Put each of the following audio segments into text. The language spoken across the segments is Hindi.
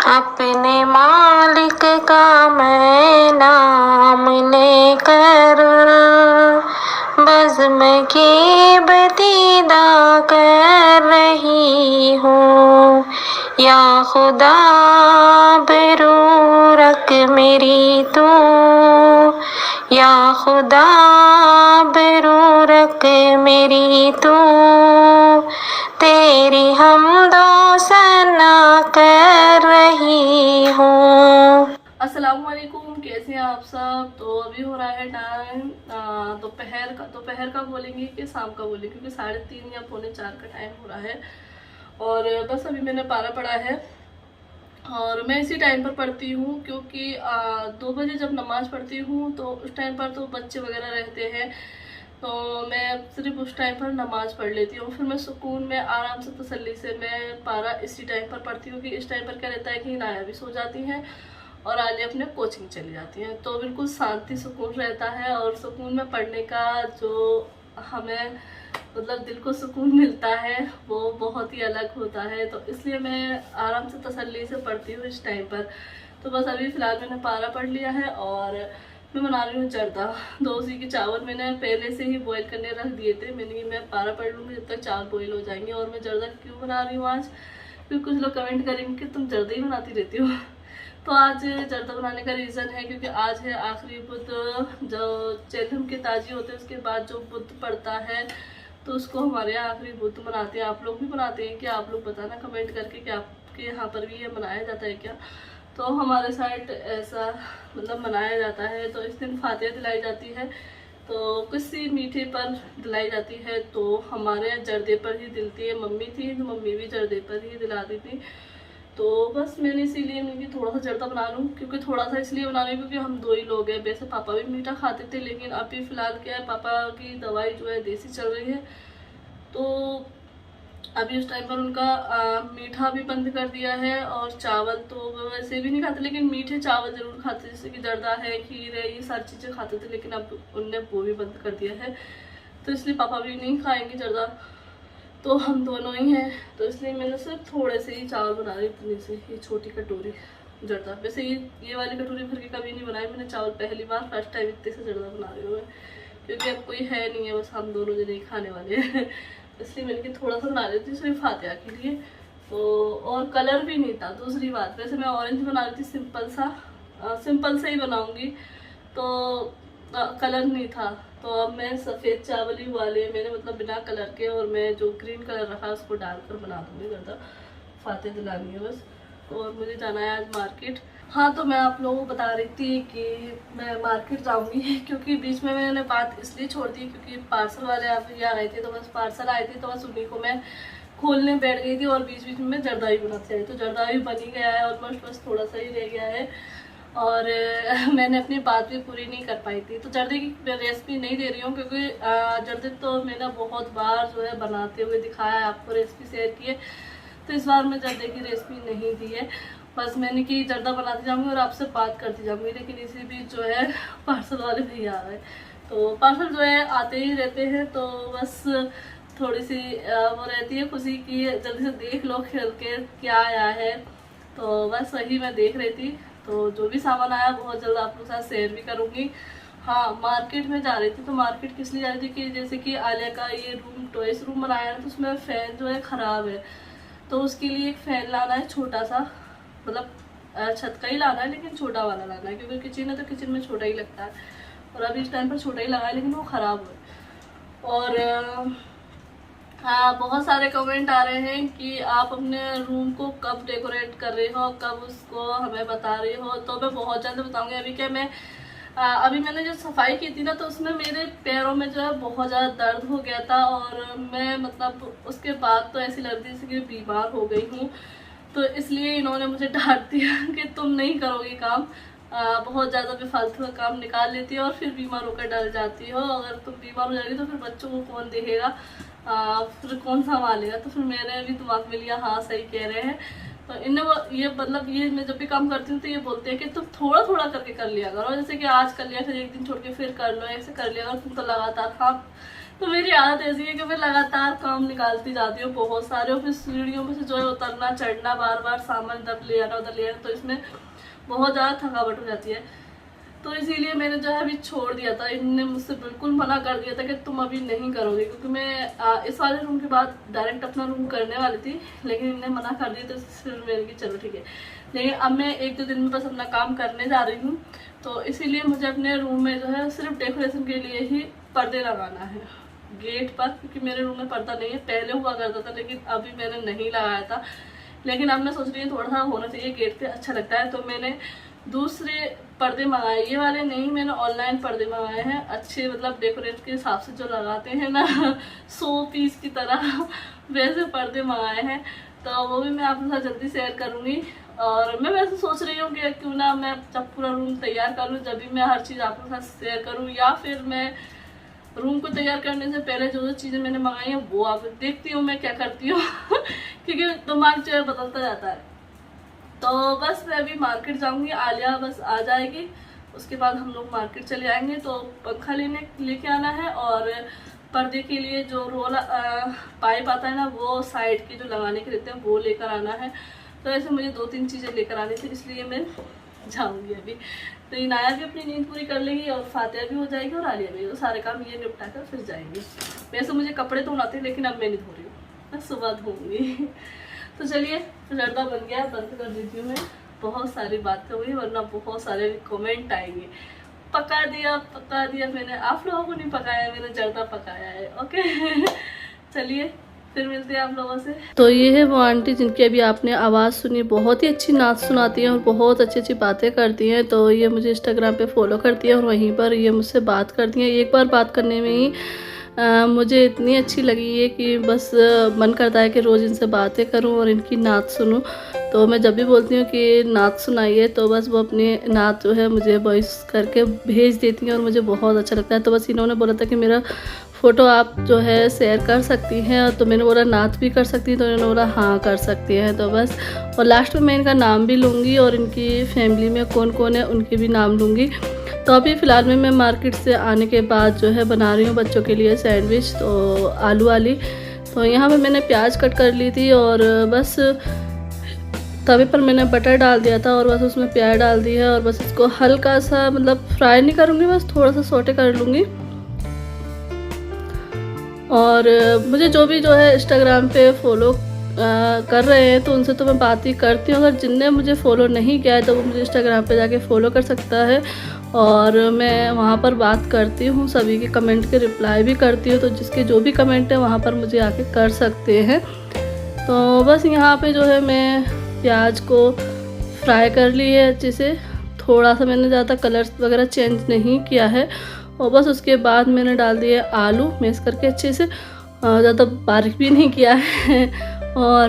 अपने मालिक का मैं नाम लेकर बज़्म की बतीदा कर रही हूँ। या खुदा बरू रख मेरी तू, या खुदा बरू रख मेरी तू, तेरी हमदो सना कर रही हूँ। अस्सलामुअलैकुम, कैसे हैं आप सब। तो अभी हो रहा है टाइम दोपहर का बोलेंगे कि शाम का बोलेंगे, क्योंकि 3:30 या 3:45 का टाइम हो रहा है। और बस अभी मैंने पारा पढ़ा है और मैं इसी टाइम पर पढ़ती हूँ, क्योंकि 2 बजे जब नमाज़ पढ़ती हूँ तो उस टाइम पर तो बच्चे वगैरह रहते हैं, तो मैं सिर्फ उस टाइम पर नमाज़ पढ़ लेती हूँ। फिर मैं सुकून में आराम से तसल्ली से मैं पारा इसी टाइम पर पढ़ती हूँ, कि इस टाइम पर क्या रहता है कि नाया भी सो जाती हैं और आलिया अपने कोचिंग चली जाती हैं, तो बिल्कुल शांति सुकून रहता है। और सुकून में पढ़ने का जो हमें मतलब दिल को सुकून मिलता है वो बहुत ही अलग होता है, तो इसलिए मैं आराम से तसल्ली से पढ़ती हूँ इस टाइम पर। तो बस अभी फ़िलहाल मैंने पारा पढ़ लिया है और मैं बना रही हूँ जर्दा। 2 सी के चावल मैंने पहले से ही बॉईल करने रख दिए थे। मैंने मैं पारा पढ़ लूँगी जब तक चावल बॉईल हो जाएंगे। और मैं जर्दा क्यों बना रही हूँ आज, क्योंकि कुछ लोग कमेंट करेंगे कि तुम जर्दा ही बनाती रहती हो। तो आज जर्दा बनाने का रीज़न है क्योंकि आज है आखिरी बुध, जो चैथम के ताजी होते हैं उसके बाद जो बुध पड़ता है, तो उसको हमारे यहाँ आखिरी बुध मनाते हैं। आप लोग भी मनाते हैं क्या? आप लोग बताना कमेंट करके कि आपके यहाँ पर भी ये मनाया जाता है क्या। तो हमारे साइड ऐसा मतलब मनाया जाता है। तो इस दिन फातिहा दिलाई जाती है, तो किसी मीठे पर दिलाई जाती है, तो हमारे यहाँ जर्दे पर ही दिलती है। मम्मी थी तो मम्मी भी जर्दे पर ही दिलाती थी। तो बस मैंने इसीलिए मैंने थोड़ा सा जर्दा बना लूँ, क्योंकि थोड़ा सा इसलिए बना रही हूँ क्योंकि हम 2 ही लोग हैं। वैसे पापा भी मीठा खाते थे, लेकिन अभी फ़िलहाल क्या है, पापा की दवाई जो है देसी चल रही है, तो अभी उस टाइम पर उनका मीठा भी बंद कर दिया है। और चावल तो वो वैसे भी नहीं खाते, लेकिन मीठे चावल ज़रूर खाते, जैसे कि जर्दा है, खीर है, ये सारी चीज़ें खाते थे, लेकिन अब उनने वो भी बंद कर दिया है। तो इसलिए पापा भी नहीं खाएंगे जर्दा, तो हम दोनों ही हैं। तो इसलिए मैंने सिर्फ थोड़े से ही चावल बना रही, इतनी से ये छोटी कटोरी जर्दा। वैसे ये वाली कटोरी भर के कभी नहीं बनाई मैंने चावल, पहली बार फर्स्ट टाइम इतने से जर्दा बना रही हूँ मैं, क्योंकि अब कोई है नहीं है, बस हम दोनों जने ही खाने वाले हैं। इसलिए मैंने थोड़ा सा बना रही थी सिर्फ फातिहा के लिए। तो और कलर भी नहीं था दूसरी बात। वैसे मैं ऑरेंज बना रही थी, सिंपल से ही बनाऊँगी, तो कलर नहीं था। तो अब मैं सफ़ेद चावल ही वाले मैंने मतलब बिना कलर के, और मैं जो ग्रीन कलर रखा उसको डालकर बना दूँगी जर्दा। फातिहा दिलानी है बस। और मुझे जाना है आज मार्केट। हाँ, तो मैं आप लोगों को बता रही थी कि मैं मार्केट जाऊँगी, क्योंकि बीच में मैंने बात इसलिए छोड़ दी क्योंकि पार्सल वाले आप यहाँ आए थे, तो बस पार्सल आए थे, तो बस उन्हीं को मैं खोलने बैठ गई थी और बीच बीच में जर्दा भी बनाते आई। तो जर्दा भी बन ही गया है ऑलमोस्ट, बस थोड़ा सा ही रह गया है। और मैंने अपनी बात भी पूरी नहीं कर पाई थी। तो जर्दे की रेसिपी नहीं दे रही हूँ, क्योंकि जर्दे तो मैंने बहुत बार जो है बनाते हुए दिखाया है, आपको रेसिपी शेयर की है। तो इस बार मैं जर्दे की रेसिपी नहीं दी है, बस मैंने कि जर्दा बनाती जाऊँगी और आपसे बात करती जाऊँगी। लेकिन इसी बीच जो है पार्सल वाले भैया आ रहे हैं, तो पार्सल जो है आते ही रहते हैं, तो बस थोड़ी सी वो रहती है खुशी की जल्दी से देख लो खेल के क्या आया है। तो बस वही मैं देख रही थी। तो जो भी सामान आया बहुत जल्द आप लोग के साथ शेयर भी करूँगी। हाँ, मार्केट में जा रही थी। तो मार्केट किस लिए जा रही थी कि जैसे कि आलिया का ये रूम टॉयस रूम बनाया है, तो उसमें फ़ैन जो है ख़राब है, तो उसके लिए एक फ़ैन लाना है छोटा सा, मतलब छत का ही लाना है, लेकिन छोटा वाला लाना है, क्योंकि किचन है तो किचन में छोटा ही लगता है। और अभी इस टाइम पर छोटा ही लगा है, लेकिन वो ख़राब है। और हाँ, बहुत सारे कमेंट आ रहे हैं कि आप अपने रूम को कब डेकोरेट कर रहे हो, कब उसको हमें बता रही हो। तो मैं बहुत जल्द बताऊंगी। अभी क्या मैं अभी मैंने जो सफाई की थी ना, तो उसमें मेरे पैरों में जो है बहुत ज़्यादा दर्द हो गया था, और मैं मतलब उसके बाद तो ऐसी लग रही थी जैसे कि बीमार हो गई हूँ। तो इसलिए इन्होंने मुझे डांट दिया कि तुम नहीं करोगी काम, बहुत ज़्यादा बेफालतू का काम निकाल लेती हो और फिर बीमार होकर डल जाती हो। अगर तुम बीमार हो जाएगी तो फिर बच्चों को कौन देखेगा, फिर कौन संभालेगा। तो फिर मैंने भी दिमाग में लिया, हाँ सही कह रहे हैं। तो इन्हें ये मतलब ये मैं जब भी काम करती हूँ तो ये बोलते हैं कि तुम थोड़ा थोड़ा करके कर लिया करो, जैसे कि आज कर लिया फिर एक दिन छोड़ के फिर कर लो, ऐसे कर लिया अगर तुम तो लगातार। हाँ, तो मेरी आदत ऐसी है कि मैं लगातार काम निकालती जाती हूँ बहुत सारे, और फिर सीढ़ियों में से जो है उतरना चढ़ना, बार बार सामान इधर ले आना उधर ले आना, तो इसमें बहुत ज़्यादा थकावट हो जाती है। तो इसीलिए मैंने जो है अभी छोड़ दिया था। इनने मुझसे बिल्कुल मना कर दिया था कि तुम अभी नहीं करोगे, क्योंकि मैं इस वाले रूम के बाद डायरेक्ट अपना रूम करने वाली थी, लेकिन इनने मना कर दिया। तो फिर मैंने की चलो ठीक है, लेकिन अब मैं 1-2 दिन में बस अपना काम करने जा रही हूँ। तो इसीलिए मुझे अपने रूम में जो है सिर्फ डेकोरेशन के लिए ही पर्दे लगाना है गेट पर, क्योंकि मेरे रूम में पर्दा नहीं है। पहले हुआ करता था लेकिन अभी मैंने नहीं लगाया था, लेकिन अब मैं सोच रही हूँ थोड़ा सा होना चाहिए गेट पे, अच्छा लगता है। तो मैंने दूसरे पर्दे मंगाए, ये वाले नहीं, मैंने ऑनलाइन पर्दे मंगाए हैं अच्छे, मतलब डेकोरेट के हिसाब से जो लगाते हैं ना 100 पीस की तरह वैसे पर्दे मंगाए हैं। तो वो भी मैं आपके साथ जल्दी शेयर करूँगी। और मैं वैसे सोच रही हूँ कि क्यों ना मैं जब पूरा रूम तैयार कर लूँ, जब भी मैं हर चीज़ आपके साथ शेयर करूँ, या फिर मैं रूम को तैयार करने से पहले जो जो चीज़ें मैंने मंगाई हैं वो आप देखती हूँ मैं क्या करती हूँ क्योंकि दिमाग जो है बदलता जाता है। तो बस मैं अभी मार्केट जाऊंगी, आलिया बस आ जाएगी, उसके बाद हम लोग मार्केट चले आएंगे। तो पंखा लेके आना है, और पर्दे के लिए जो रोल पाइप आता है ना, वो साइड के जो लगाने के रहते हैं वो लेकर आना है। तो ऐसे मुझे 2-3 चीज़ें लेकर आनी थी, इसलिए मैं जाऊंगी अभी। तो इनाया भी अपनी नींद पूरी कर लेगी, और फातिया भी हो जाएगी, और आलिया भी। तो सारे काम ये निपटा कर फिर जाएंगे। वैसे मुझे कपड़े धोना थे, लेकिन अब मैं नहीं धो रही हूँ, मैं सुबह धोऊंगी। तो चलिए, जर्दा बन गया, बंद कर देती हूँ मैं। बहुत सारी बातें हुई, वरना बहुत सारे कमेंट आएंगे। पका दिया मैंने, आप लोगों को नहीं पकाया, मैंने जर्दा पकाया है। ओके चलिए फिर मिलते हैं आप लोगों से। तो ये है वो आंटी जिनकी अभी आपने आवाज़ सुनी, बहुत ही अच्छी नाच सुनाती हैं और बहुत अच्छी अच्छी बातें करती हैं। तो ये मुझे इंस्टाग्राम पे फॉलो करती है, और वहीं पर ये मुझसे बात करती हैं। एक बार बात करने में ही मुझे इतनी अच्छी लगी है कि बस मन करता है कि रोज़ इनसे बातें करूं और इनकी नात सुनूं। तो मैं जब भी बोलती हूँ कि नात सुनाइए, तो बस वो अपनी नात जो है मुझे वॉइस करके भेज देती हैं, और मुझे बहुत अच्छा लगता है। तो बस इन्होंने बोला था कि मेरा फ़ोटो आप जो है शेयर कर सकती हैं, तो मैंने बोला नात भी कर सकती हैं, तो इन्होंने बोला हाँ कर सकती हैं। तो बस, और लास्ट में मैं इनका नाम भी लूँगी, और इनकी फैमिली में कौन कौन है उनके भी नाम लूँगी। तो अभी फ़िलहाल में मैं मार्केट से आने के बाद जो है बना रही हूँ बच्चों के लिए सैंडविच, तो आलू वाली। तो यहाँ पे मैंने प्याज कट कर ली थी, और बस तवे पर मैंने बटर डाल दिया था, और बस उसमें प्याज डाल दी है, और बस इसको हल्का सा, मतलब फ्राई नहीं करूँगी, बस थोड़ा सा सोटे कर लूँगी। और मुझे जो भी जो है इंस्टाग्राम पे फॉलो कर रहे हैं, तो उनसे तो मैं बात ही करती हूँ। अगर जिनने मुझे फॉलो नहीं किया है, तो वो मुझे इंस्टाग्राम पे जाके फॉलो कर सकता है, और मैं वहाँ पर बात करती हूँ, सभी के कमेंट के रिप्लाई भी करती हूँ। तो जिसके जो भी कमेंट है वहाँ पर मुझे आके कर सकते हैं। तो बस यहाँ पे जो है मैं प्याज को फ्राई कर ली है अच्छे से, थोड़ा सा मैंने ज़्यादा कलर वगैरह चेंज नहीं किया है। और बस उसके बाद मैंने डाल दिए आलू मैश करके अच्छे से, ज़्यादा बारीक भी नहीं किया है। और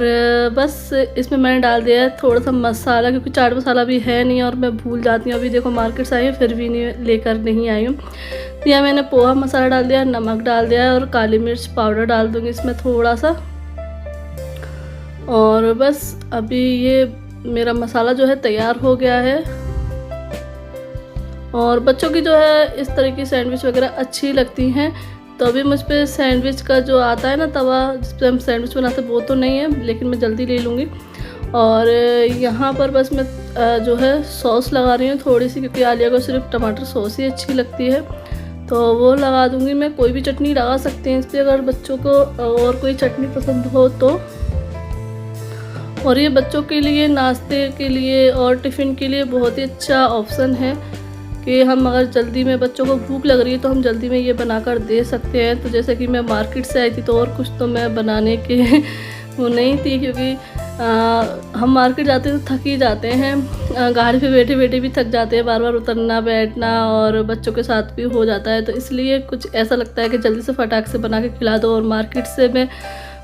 बस इसमें मैंने डाल दिया है थोड़ा सा मसाला, क्योंकि चाट मसाला भी है नहीं, और मैं भूल जाती हूँ। अभी देखो मार्केट से आई हूँ, फिर भी लेकर नहीं आई हूँ। तो यहाँ मैंने पोहा मसाला डाल दिया, नमक डाल दिया है, और काली मिर्च पाउडर डाल दूँगी इसमें थोड़ा सा। और बस अभी ये मेरा मसाला जो है तैयार हो गया है। और बच्चों की जो है इस तरह की सैंडविच वगैरह अच्छी लगती हैं। तो अभी मुझ पर सैंडविच का जो आता है ना तवा, जिस पर हम सैंडविच बनाते हैं, वो तो नहीं है, लेकिन मैं जल्दी ले लूँगी। और यहाँ पर बस मैं जो है सॉस लगा रही हूँ थोड़ी सी, क्योंकि आलिया को सिर्फ टमाटर सॉस ही अच्छी लगती है, तो वो लगा दूँगी मैं। कोई भी चटनी लगा सकते हैं इस पर, अगर बच्चों को और कोई चटनी पसंद हो तो। और ये बच्चों के लिए नाश्ते के लिए और टिफ़िन के लिए बहुत ही अच्छा ऑप्शन है कि हम अगर जल्दी में, बच्चों को भूख लग रही है तो हम जल्दी में ये बनाकर दे सकते हैं। तो जैसे कि मैं मार्केट से आई थी, तो और कुछ तो मैं बनाने के वो नहीं थी, क्योंकि हम मार्केट जाते तो थक ही जाते हैं, गाड़ी पे बैठे बैठे भी थक जाते हैं, बार बार उतरना बैठना, और बच्चों के साथ भी हो जाता है। तो इसलिए कुछ ऐसा लगता है कि जल्दी से फटाक से बना के खिला दो। और मार्केट से मैं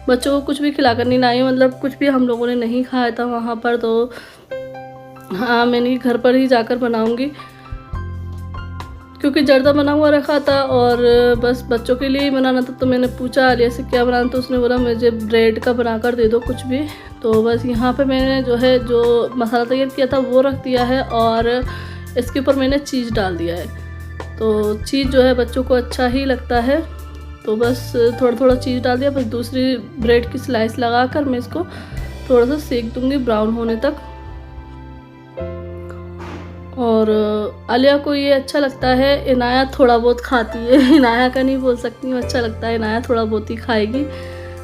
बच्चों को कुछ भी खिला कर नहीं लाई, मतलब कुछ भी हम लोगों ने नहीं खाया था वहाँ पर। तो हाँ, मैंने घर पर ही जाकर बनाऊँगी, क्योंकि जर्दा बना हुआ रखा था, और बस बच्चों के लिए ही बनाना था। तो मैंने पूछा आलिया से क्या बनाना, तो उसने बोला मुझे ब्रेड का बना कर दे दो कुछ भी। तो बस यहाँ पे मैंने जो मसाला तैयार किया था वो रख दिया है, और इसके ऊपर मैंने चीज़ डाल दिया है। तो चीज़ जो है बच्चों को अच्छा ही लगता है। तो बस थोड़ा थोड़ा चीज़ डाल दिया, बस दूसरी ब्रेड की स्लाइस लगा कर मैं इसको थोड़ा सा सेक दूंगी ब्राउन होने तक। और आलिया को ये अच्छा लगता है, इनाया थोड़ा बहुत खाती है, इनाया का नहीं बोल सकती हूँ, अच्छा लगता है, इनाया थोड़ा बहुत ही खाएगी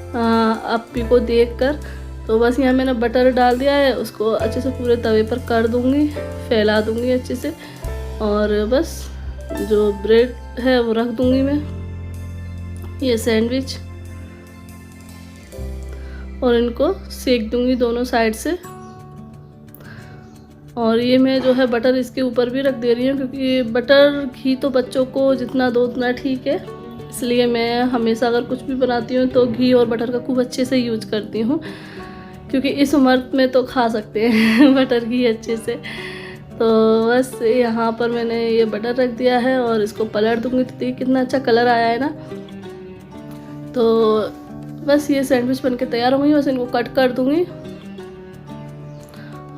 अप्पी को देख कर। तो बस यहाँ मैंने बटर डाल दिया है, उसको अच्छे से पूरे तवे पर कर दूँगी, फैला दूँगी अच्छे से। और बस जो ब्रेड है वो रख दूँगी मैं, ये सैंडविच, और इनको सेक दूँगी दोनों साइड से। और ये मैं जो है बटर इसके ऊपर भी रख दे रही हूँ, क्योंकि बटर घी तो बच्चों को जितना दो उतना ठीक है, इसलिए मैं हमेशा अगर कुछ भी बनाती हूँ तो घी और बटर का खूब अच्छे से यूज करती हूँ, क्योंकि इस उम्र में तो खा सकते हैं बटर घी अच्छे से। तो बस यहाँ पर मैंने ये बटर रख दिया है और इसको पलट दूँगी। तो देखिए कितना अच्छा कलर आया है ना। तो बस ये सैंडविच बनके तैयार हो गई, बस इनको कट कर दूँगी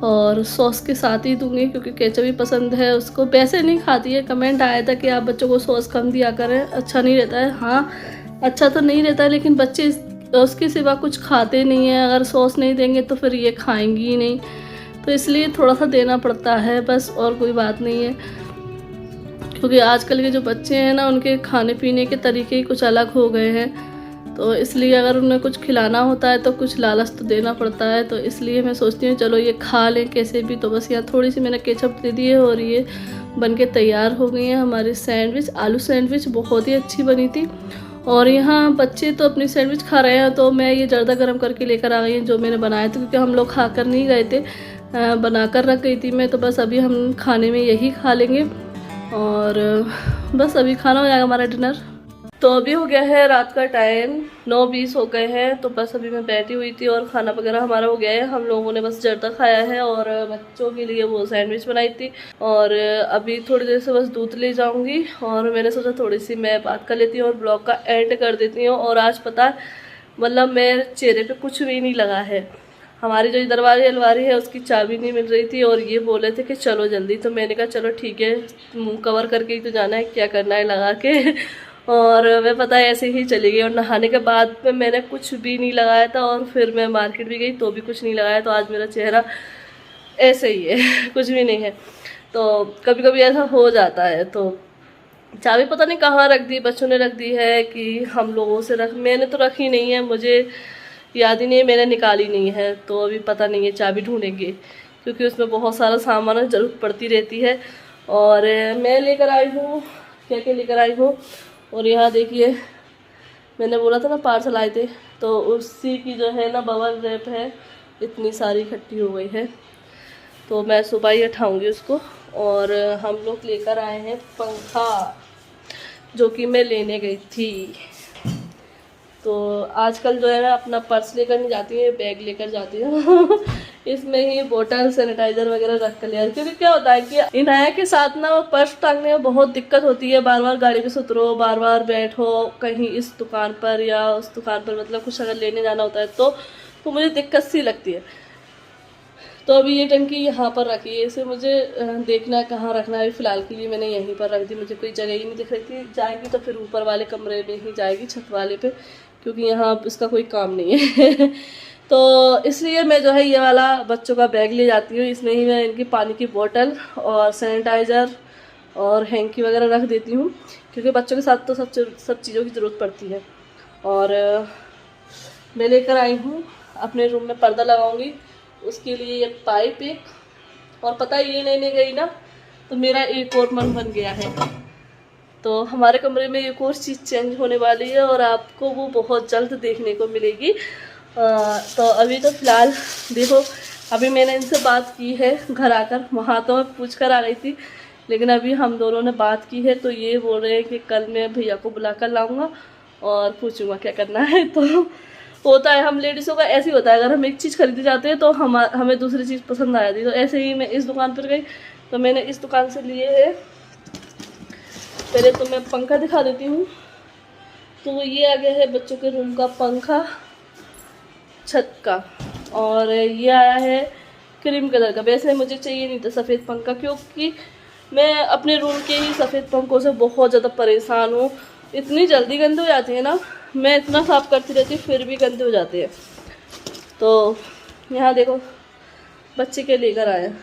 और सॉस के साथ ही दूंगी, क्योंकि केचप भी पसंद है उसको। वैसे नहीं खाती है, कमेंट आया था कि आप बच्चों को सॉस कम दिया करें, अच्छा नहीं रहता है। हाँ अच्छा तो नहीं रहता है, लेकिन बच्चे उसके सिवा कुछ खाते नहीं हैं, अगर सॉस नहीं देंगे तो फिर ये खाएंगी ही नहीं, तो इसलिए थोड़ा सा देना पड़ता है बस, और कोई बात नहीं है। क्योंकि आजकल के जो बच्चे हैं ना, उनके खाने पीने के तरीके ही कुछ अलग हो गए हैं, तो इसलिए अगर उन्हें कुछ खिलाना होता है तो कुछ लालच तो देना पड़ता है। तो इसलिए मैं सोचती हूँ चलो ये खा लें कैसे भी। तो बस यहाँ थोड़ी सी मैंने केचप दे दी है और ये बनके तैयार हो गई है हमारी सैंडविच। आलू सैंडविच बहुत ही अच्छी बनी थी। और यहाँ बच्चे तो अपनी सैंडविच खा रहे हैं, तो मैं ये जर्दा गर्म करके लेकर आ गई हूँ जो मैंने बनाया था, क्योंकि हम लोग खा कर नहीं गए थे, बना कर रख गई थी मैं। तो बस अभी हम खाने में यही खा लेंगे और बस अभी खाना हो जाएगा हमारा डिनर। तो अभी हो गया है रात का टाइम, 9:20 हो गए हैं। तो बस अभी मैं बैठी हुई थी और खाना वगैरह हमारा हो गया है। हम लोगों ने बस जर्दा खाया है और बच्चों के लिए वो सैंडविच बनाई थी। और अभी थोड़ी देर से बस दूध ले जाऊंगी और मैंने सोचा थोड़ी सी मैं बात कर लेती हूँ और ब्लॉग का एंड कर देती हूँ। और आज पता है मतलब मेरे चेहरे पे कुछ भी नहीं लगा है। हमारी जो दरबारी अलमारी है उसकी चाबी नहीं मिल रही थी और ये बोले थे कि चलो जल्दी, तो मैंने कहा चलो ठीक है, मुँह कवर करके ही तो जाना है, क्या करना है लगा के। और मैं पता है ऐसे ही चली गई और नहाने के बाद में मैंने कुछ भी नहीं लगाया था और फिर मैं मार्केट भी गई तो भी कुछ नहीं लगाया। तो आज मेरा चेहरा ऐसे ही है कुछ भी नहीं है। तो कभी कभी ऐसा हो जाता है। तो चाबी पता नहीं कहाँ रख दी, बच्चों ने रख दी है कि हम लोगों से मैंने तो रखी नहीं है, मुझे याद ही नहीं है, मैंने निकाली नहीं है। तो अभी पता नहीं है, चाबी ढूंढेंगे क्योंकि उसमें बहुत सारा सामान ज़रूरत पड़ती रहती है। और मैं लेकर आई हूँ, क्या क्या लेकर आई हूँ। और यहाँ देखिए मैंने बोला था ना पार्सल आए थे, तो उसी की जो है ना बबल रैप है, इतनी सारी इकट्ठी हो गई है। तो मैं सुबह ही उठाऊँगी उसको। और हम लोग लेकर आए हैं पंखा, जो कि मैं लेने गई थी। तो आजकल जो है ना अपना पर्स लेकर नहीं जाती है, बैग लेकर जाती हूँ इसमें ही बोतल सैनिटाइजर वगैरह रख कर लिया। क्योंकि क्या होता है कि इनाया के साथ ना वो पर्स टांगने में बहुत दिक्कत होती है, बार बार गाड़ी पे से उतरो, बार बार बैठो कहीं इस दुकान पर या उस दुकान पर, मतलब कुछ अगर लेने जाना होता है तो मुझे दिक्कत सी लगती है। तो अभी ये टंकी यहाँ पर रखी है, इसे मुझे देखना है कहाँ रखना है। फ़िलहाल के लिए मैंने यहीं पर रख दी, मुझे कोई जगह ही नहीं दिख रही थी। जाएगी तो फिर ऊपर वाले कमरे में ही जाएगी, छत वाले पे, क्योंकि यहाँ इसका कोई काम नहीं है तो इसलिए मैं जो है ये वाला बच्चों का बैग ले जाती हूँ। इसमें ही मैं इनकी पानी की बोतल और सैनिटाइज़र और हैंकी वगैरह रख देती हूँ, क्योंकि बच्चों के साथ तो सब चीज़ों की ज़रूरत पड़ती है। और मैं लेकर आई हूँ अपने रूम में पर्दा लगाऊंगी, उसके लिए ये पाइप एक, और पता है ये लेने गई ना तो मेरा एक और मन बन गया है। तो हमारे कमरे में एक और चीज़ चेंज होने वाली है और आपको वो बहुत जल्द देखने को मिलेगी। तो अभी तो फ़िलहाल देखो, अभी मैंने इनसे बात की है घर आकर, वहाँ तो मैं पूछ कर आ गई थी, लेकिन अभी हम दोनों ने बात की है। तो ये बोल रहे हैं कि कल मैं भैया को बुला कर लाऊँगा और पूछूँगा क्या करना है। तो होता है हम लेडीज़ों का ऐसे ही होता है, अगर हम एक चीज़ खरीदने जाते हैं तो हमें दूसरी चीज़ पसंद आ जाती है। तो ऐसे ही मैं इस दुकान पर गई तो मैंने इस दुकान से लिए है। पहले तो मैं पंखा दिखा देती हूँ। तो ये आ गया है बच्चों के रूम का पंखा छत का, और ये आया है क्रीम कलर का। वैसे मुझे चाहिए नहीं था सफ़ेद पंखा, क्योंकि मैं अपने रूम के ही सफ़ेद पंखों से बहुत ज़्यादा परेशान हूँ। इतनी जल्दी गंदे हो जाती है ना, मैं इतना साफ़ करती रहती हूँ फिर भी गंदे हो जाते हैं। तो यहाँ देखो बच्चे के लेकर आए हैं,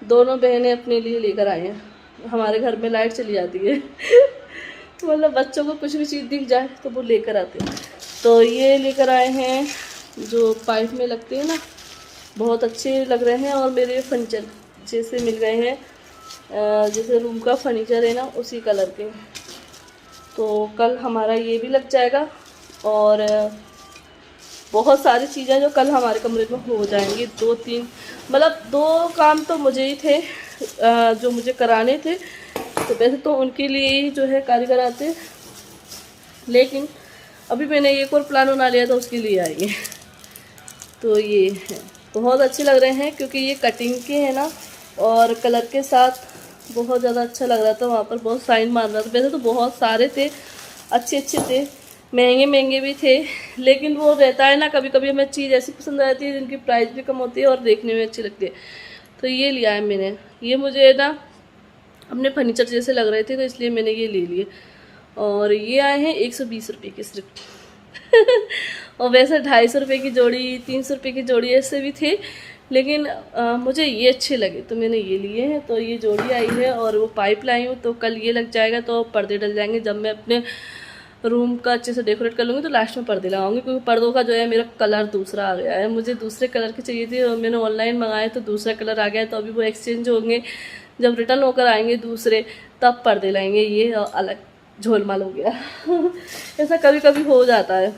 दोनों बहनें अपने लिए लेकर आए हैं। हमारे घर में लाइट चली जाती है मतलब बच्चों को कुछ भी चीज़ दिख जाए तो वो लेकर आते हैं। तो ये लेकर आए हैं जो पाइप में लगते हैं ना, बहुत अच्छे लग रहे हैं। और मेरे फर्नीचर जैसे मिल गए हैं, जैसे रूम का फर्नीचर है ना उसी कलर के। तो कल हमारा ये भी लग जाएगा और बहुत सारी चीज़ें जो कल हमारे कमरे में हो जाएंगी। 2-3 मतलब 2 काम तो मुझे ही थे जो मुझे कराने थे। तो वैसे तो उनके लिए ही जो है कारीगर आते, लेकिन अभी मैंने एक और प्लान बना लिया था उसके लिए आएंगे। तो ये है, बहुत अच्छे लग रहे हैं क्योंकि ये कटिंग के हैं ना और कलर के साथ बहुत ज़्यादा अच्छा लग रहा था। वहाँ पर बहुत साइन मार रहा था। वैसे तो बहुत सारे थे, अच्छे थे, महंगे भी थे, लेकिन वो रहता है ना कभी कभी हमें चीज़ ऐसी पसंद आ जाती है जिनकी प्राइस भी कम होती है और देखने में अच्छी लगती है। तो ये लिया है मैंने, ये मुझे ना अपने फर्नीचर जैसे लग रहे थे तो इसलिए मैंने ये ले लिए। और ये आए हैं 120 रुपये के सिर्फ और वैसे 250 रुपये की जोड़ी, 300 रुपये की जोड़ी ऐसे भी थे, लेकिन मुझे ये अच्छे लगे तो मैंने ये लिए हैं। तो ये जोड़ी आई है और वो पाइप लाई हूँ, तो कल ये लग जाएगा तो पर्दे डल जाएंगे। जब मैं अपने रूम का अच्छे से डेकोरेट कर लूँगी तो लास्ट में पर्दे लगाऊंगी, क्योंकि पर्दों का जो है मेरा कलर दूसरा आ गया है। मुझे दूसरे कलर की चाहिए थी और मैंने ऑनलाइन मंगाए तो दूसरा कलर आ गया है। तो अभी वो एक्सचेंज होंगे, जब रिटर्न होकर आएंगे दूसरे तब पर्दे लाएंगे। ये अलग झोलमाल हो गया ऐसा कभी कभी हो जाता है।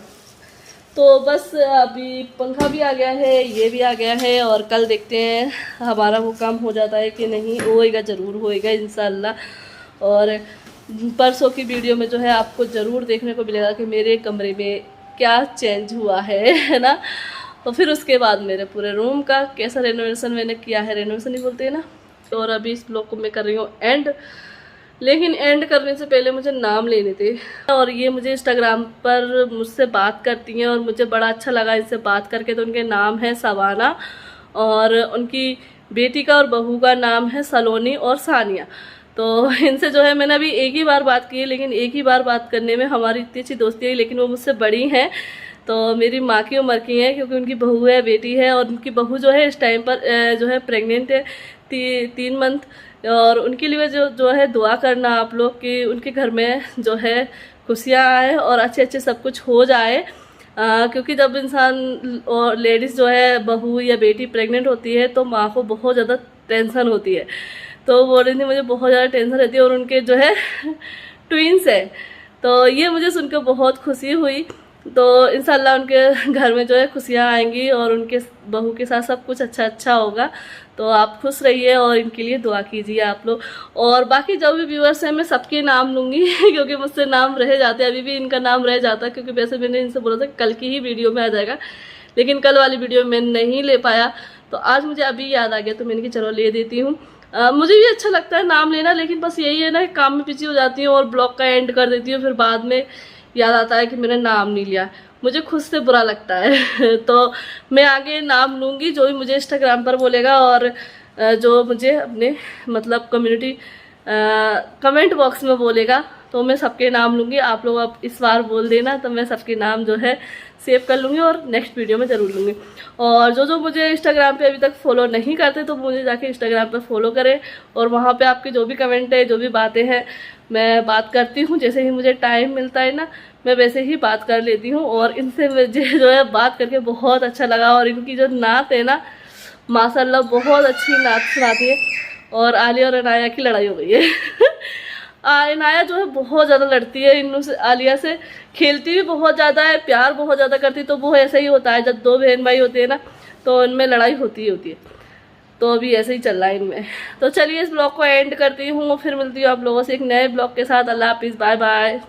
तो बस अभी पंखा भी आ गया है, ये भी आ गया है और कल देखते हैं हमारा वो काम हो जाता है कि नहीं। होएगा, ज़रूर होएगा इंशाल्लाह। और परसों की वीडियो में जो है आपको ज़रूर देखने को मिलेगा कि मेरे कमरे में क्या चेंज हुआ है ना। और फिर उसके बाद मेरे पूरे रूम का कैसा रेनोवेशन मैंने किया है, रेनोवेशन ही बोलते हैं ना। और अभी इस ब्लॉग को मैं कर रही हूँ एंड, लेकिन एंड करने से पहले मुझे नाम लेने थे। और ये मुझे इंस्टाग्राम पर मुझसे बात करती हैं और मुझे बड़ा अच्छा लगा इनसे बात करके। तो उनके नाम है सवाना और उनकी बेटी का और बहू का नाम है सलोनी और सानिया। तो इनसे जो है मैंने अभी एक ही बार बात की है, लेकिन एक ही बार बात करने में हमारी इतनी अच्छी दोस्ती है। लेकिन वो मुझसे बड़ी हैं, तो मेरी माँ की उम्र की हैं, क्योंकि उनकी बहू है, बेटी है। और उनकी बहू जो है इस टाइम पर जो है प्रेग्नेंट है 3 मंथ। और उनके लिए जो है दुआ करना आप लोग कि उनके घर में जो है खुशियाँ आए और अच्छे सब कुछ हो जाए। क्योंकि जब इंसान और लेडीज़ जो है बहू या बेटी प्रेग्नेंट होती है तो माँ को बहुत ज़्यादा टेंशन होती है। तो बोल रही थी मुझे बहुत ज़्यादा टेंशन रहती है। और उनके जो है ट्विंस है, तो ये मुझे सुनकर बहुत खुशी हुई। तो इंशाल्लाह उनके घर में जो है खुशियाँ आएंगी और उनके बहू के साथ सब कुछ अच्छा होगा। तो आप खुश रहिए और इनके लिए दुआ कीजिए आप लोग। और बाकी जो भी व्यूअर्स हैं मैं सबके नाम लूँगी क्योंकि मुझसे नाम रह जाते हैं, अभी भी इनका नाम रह जाता है। क्योंकि वैसे मैंने इनसे बोला था कल की ही वीडियो में आ जाएगा, लेकिन कल वाली वीडियो में नहीं ले पाया। तो आज मुझे अभी याद आ गया तो मैंने कि चलो ले देती हूँ। मुझे भी अच्छा लगता है नाम लेना, लेकिन बस यही है ना काम में बिजी हो जाती हूँ और ब्लॉग का एंड कर देती हूँ। फिर बाद में याद आता है कि मैंने नाम नहीं लिया, मुझे खुद से बुरा लगता है तो मैं आगे नाम लूँगी जो भी मुझे इंस्टाग्राम पर बोलेगा और जो मुझे अपने मतलब कम्युनिटी कमेंट बॉक्स में बोलेगा तो मैं सबके नाम लूँगी। आप लोग अब इस बार बोल देना तो मैं सबके नाम जो है सेव कर लूँगी और नेक्स्ट वीडियो में ज़रूर लूँगी। और जो मुझे इंस्टाग्राम पे अभी तक फॉलो नहीं करते तो मुझे जाके इंस्टाग्राम पे फॉलो करें और वहाँ पे आपके जो भी कमेंट है, जो भी बातें हैं, मैं बात करती हूँ। जैसे ही मुझे टाइम मिलता है ना मैं वैसे ही बात कर लेती हूँ। और इनसे मुझे जो है बात करके बहुत अच्छा लगा। और इनकी जो नात है ना माशाल्लाह बहुत अच्छी नात सुनाती है। और आलिया और अनाया की लड़ाई हो गई है अनाया जो है बहुत ज़्यादा लड़ती है इन से, आलिया से खेलती भी बहुत ज़्यादा है, प्यार बहुत ज़्यादा करती है। तो वो ऐसा ही होता है जब 2 बहन भाई होते हैं ना तो उनमें लड़ाई होती है। तो अभी ऐसे ही चल रहा है इनमें। तो चलिए इस ब्लॉग को एंड करती हूँ, फिर मिलती हूँ आप लोगों से एक नए ब्लॉग के साथ। अल्लाह हाफिज़, बाय बाय।